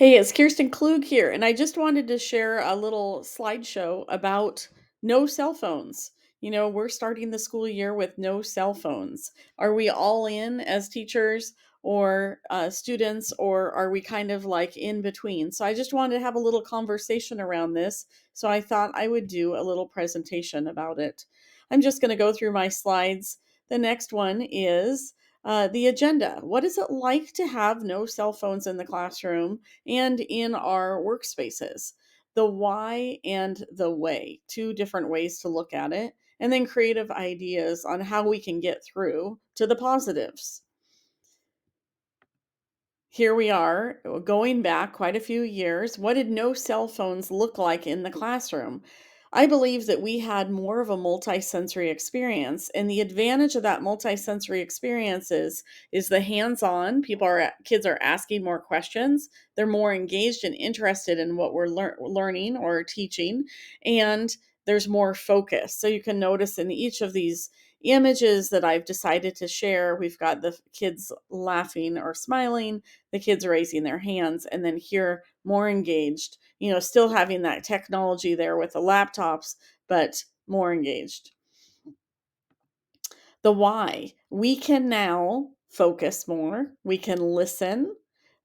Hey, it's Kirsten Klug here, and I just wanted to share a little slideshow about no cell phones. We're starting the school year with no cell phones. Are we all in as teachers or students, or are we kind of like in between? So I just wanted to have a little conversation around this. So I thought I would do a little presentation about it. I'm just going to go through my slides. The next one is the agenda. What is it like to have no cell phones in the classroom and in our workspaces? The why and the way, two different ways to look at it, and then creative ideas on how we can get through to the positives. Here we are, going back quite a few years. What did no cell phones look like in the classroom? I believe that we had more of a multisensory experience, and the advantage of that multisensory experience is the hands-on. Kids are asking more questions. They're more engaged and interested in what we're learning or teaching, and there's more focus. So you can notice in each of these images that I've decided to share, we've got the kids laughing or smiling, the kids raising their hands, and then here more engaged, still having that technology there with the laptops, but more engaged. The why, we can now focus more, we can listen,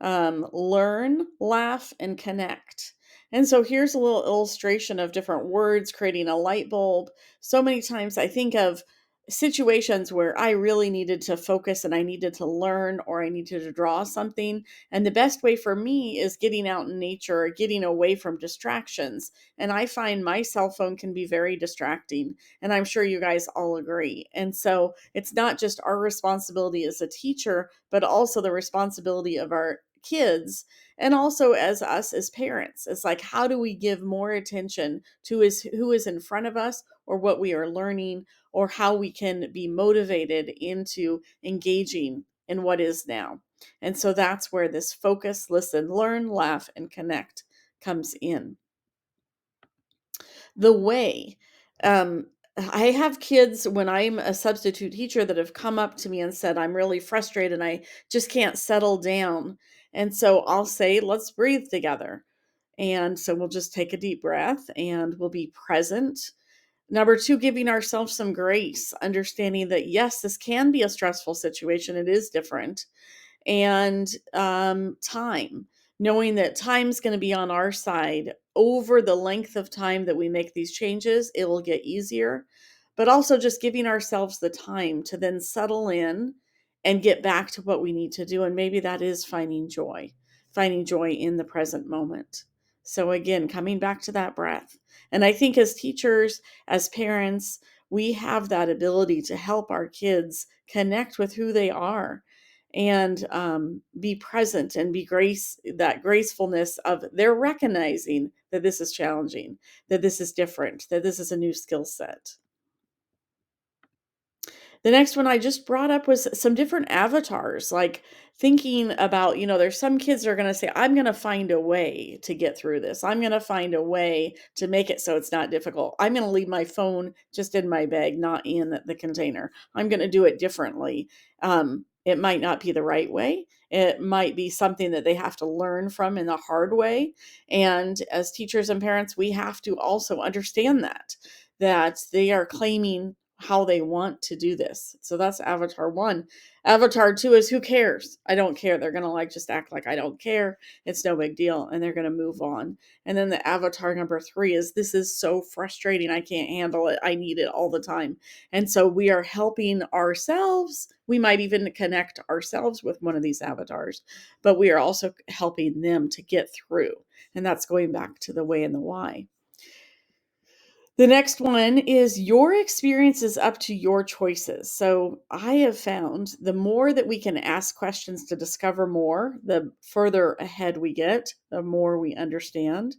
learn, laugh, and connect. And so here's a little illustration of different words creating a light bulb. So many times I think of situations where I really needed to focus and I needed to learn or I needed to draw something. And the best way for me is getting out in nature or getting away from distractions. And I find my cell phone can be very distracting. And I'm sure you guys all agree. And so it's not just our responsibility as a teacher, but also the responsibility of our kids and also as us as parents. It's like, how do we give more attention to who is in front of us or what we are learning or how we can be motivated into engaging in what is now. And so that's where this focus, listen, learn, laugh, and connect comes in. The way. I have kids when I'm a substitute teacher that have come up to me and said, I'm really frustrated. I just can't settle down. And so I'll say, let's breathe together. And so we'll just take a deep breath and we'll be present. Number two, giving ourselves some grace, understanding that yes, this can be a stressful situation. It is different and time, knowing that time's going to be on our side over the length of time that we make these changes, it will get easier. But also just giving ourselves the time to then settle in and get back to what we need to do. And maybe that is finding joy in the present moment. So, again, coming back to that breath. And I think as teachers, as parents, we have that ability to help our kids connect with who they are and be present and be that gracefulness of they're recognizing that this is challenging, that this is different, that this is a new skill set. The next one I just brought up was some different avatars, like thinking about, there's some kids that are going to say, I'm going to find a way to get through this. I'm going to find a way to make it so it's not difficult. I'm going to leave my phone just in my bag, not in the container. I'm going to do it differently. It might not be the right way. It might be something that they have to learn from in the hard way. And as teachers and parents, we have to also understand that they are claiming how they want to do this. So that's avatar one. Avatar two is who cares? I don't care. They're going to just act like I don't care. It's no big deal. And they're going to move on. And then the avatar number three is this is so frustrating. I can't handle it. I need it all the time. And so we are helping ourselves. We might even connect ourselves with one of these avatars, but we are also helping them to get through. And that's going back to the way and the why. The next one is your experience is up to your choices. So I have found the more that we can ask questions to discover more, the further ahead we get, the more we understand.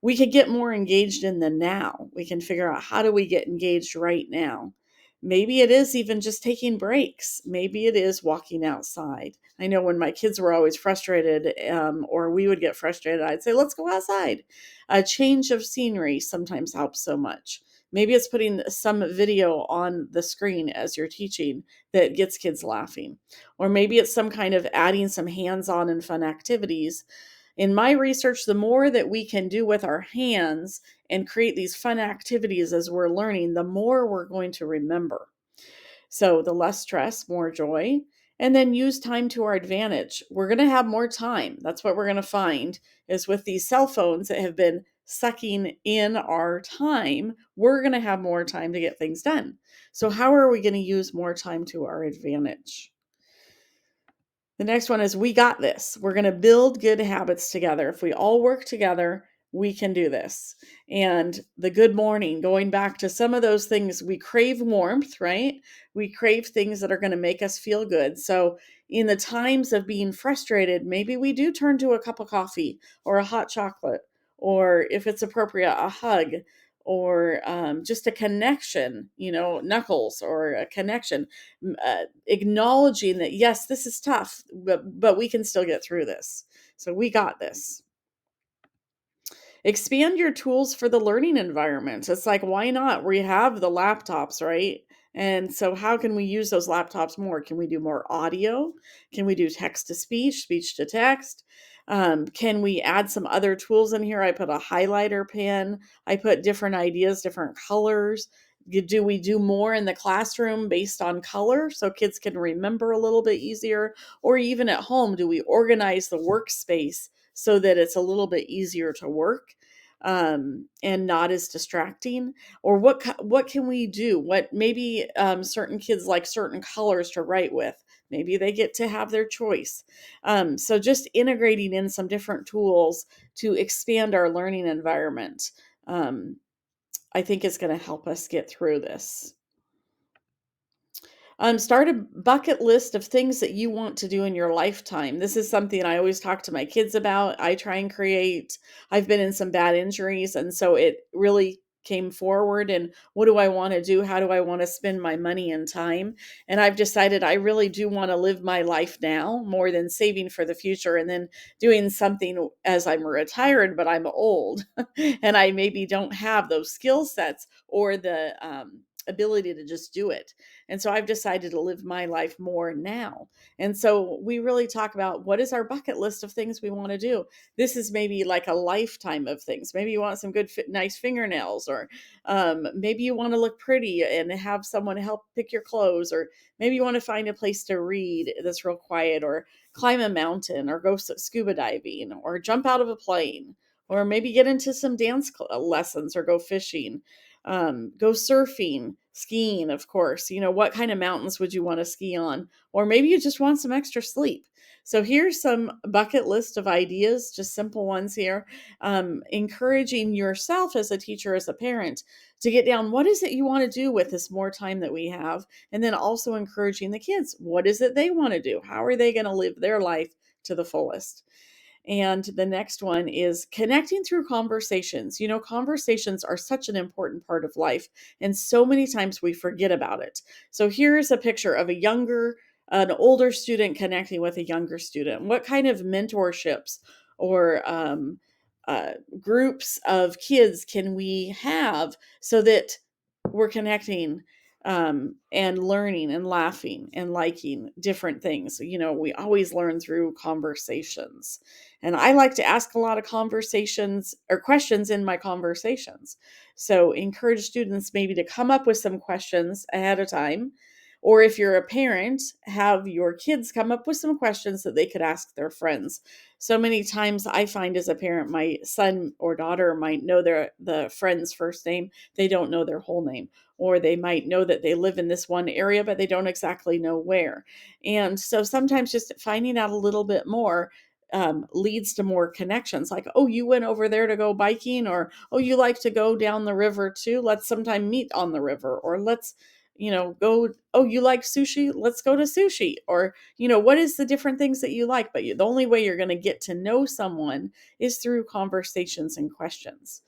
We could get more engaged in the now. We can figure out how do we get engaged right now. Maybe it is even just taking breaks. Maybe it is walking outside. I know when my kids were always frustrated or we would get frustrated, I'd say, let's go outside. A change of scenery sometimes helps so much. Maybe it's putting some video on the screen as you're teaching that gets kids laughing. Or maybe it's some kind of adding some hands-on and fun activities In my research, the more that we can do with our hands and create these fun activities as we're learning, the more we're going to remember. So the less stress, more joy, and then use time to our advantage. We're going to have more time. That's what we're going to find is with these cell phones that have been sucking in our time, we're going to have more time to get things done. So how are we going to use more time to our advantage? The next one is we got this. We're going to build good habits together. If we all work together, we can do this. And the good morning, going back to some of those things, we crave warmth, right? We crave things that are going to make us feel good. So, in the times of being frustrated, maybe we do turn to a cup of coffee or a hot chocolate, or if it's appropriate, a hug, or just a connection, knuckles or a connection, acknowledging that, yes, this is tough, but we can still get through this. So we got this. Expand your tools for the learning environment. It's like, why not? We have the laptops, right? And so, how can we use those laptops more? Can we do more audio? Can we do text to speech, speech to text? Can we add some other tools in here? I put a highlighter pen, I put different ideas, different colors. Do we do more in the classroom based on color so kids can remember a little bit easier? Or even at home, do we organize the workspace so that it's a little bit easier to work and not as distracting? Or what can we do? What maybe certain kids like certain colors to write with. Maybe they get to have their choice. So just integrating in some different tools to expand our learning environment, I think is going to help us get through this. Start a bucket list of things that you want to do in your lifetime. This is something I always talk to my kids about. I try and create. I've been in some bad injuries, and so it really came forward. And what do I want to do? How do I want to spend my money and time? And I've decided I really do want to live my life now more than saving for the future and then doing something as I'm retired, but I'm old and I maybe don't have those skill sets or the ability to just do it. And so I've decided to live my life more now. And so we really talk about what is our bucket list of things we want to do. This is maybe like a lifetime of things. Maybe you want some good, nice fingernails, or maybe you want to look pretty and have someone help pick your clothes, or maybe you want to find a place to read that's real quiet, or climb a mountain, or go scuba diving, or jump out of a plane, or maybe get into some dance lessons, or go fishing, go surfing, skiing, of course. What kind of mountains would you want to ski on? Or maybe you just want some extra sleep. So here's some bucket list of ideas, just simple ones here. Encouraging yourself as a teacher, as a parent, to get down what is it you want to do with this more time that we have, and then also encouraging the kids, what is it they want to do? How are they going to live their life to the fullest? And the next one is connecting through conversations. Conversations are such an important part of life, and so many times we forget about it. So here's a picture of an older student connecting with a younger student. What kind of mentorships or groups of kids can we have so that we're connecting and learning and laughing and liking different things? We always learn through conversations. And I like to ask a lot of conversations or questions in my conversations. So encourage students maybe to come up with some questions ahead of time. Or if you're a parent, have your kids come up with some questions that they could ask their friends. So many times I find as a parent, my son or daughter might know the friend's first name. They don't know their whole name. Or they might know that they live in this one area, but they don't exactly know where. And so sometimes just finding out a little bit more leads to more connections, like, oh, you went over there to go biking, or oh, you like to go down the river too, let's sometime meet on the river, or let's go, oh, you like sushi, let's go to sushi, or what is the different things that you like. But the only way you're going to get to know someone is through conversations and questions.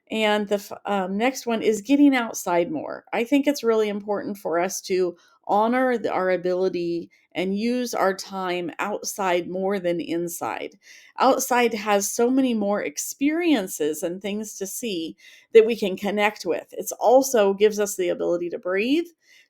And the next one is getting outside more. I think it's really important for us to honor our ability and use our time outside more than inside. Outside has so many more experiences and things to see that we can connect with. It also gives us the ability to breathe,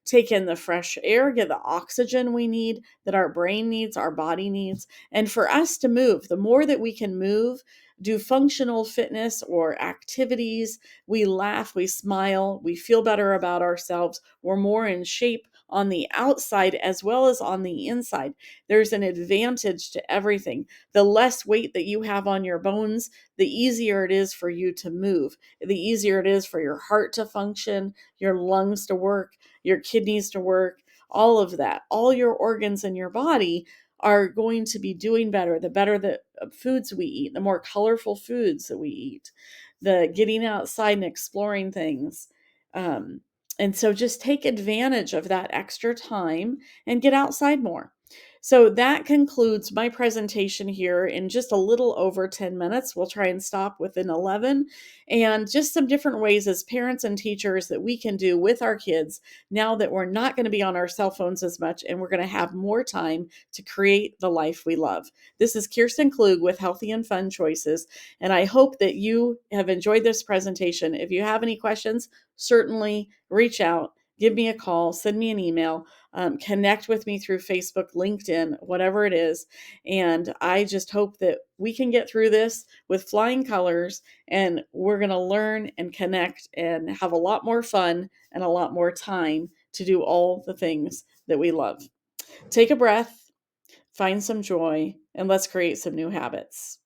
take in the fresh air, get the oxygen we need, that our brain needs, our body needs. And for us to move, the more that we can move, do functional fitness or activities, we laugh, we smile, we feel better about ourselves, we're more in shape on the outside as well as on the inside. There's an advantage to everything. The less weight that you have on your bones, the easier it is for you to move, the easier it is for your heart to function, your lungs to work, your kidneys to work, all of that. All your organs in your body are going to be doing better. The better the foods we eat, the more colorful foods that we eat, the getting outside and exploring things. Um, and so just take advantage of that extra time and get outside more. So that concludes my presentation here in just a little over 10 minutes. We'll try and stop within 11. And just some different ways as parents and teachers that we can do with our kids now that we're not going to be on our cell phones as much and we're going to have more time to create the life we love. This is Kirsten Klug with Healthy and Fun Choices, and I hope that you have enjoyed this presentation. If you have any questions, certainly reach out, give me a call, send me an email, connect with me through Facebook, LinkedIn, whatever it is. And I just hope that we can get through this with flying colors, and we're going to learn and connect and have a lot more fun and a lot more time to do all the things that we love. Take a breath, find some joy, and let's create some new habits.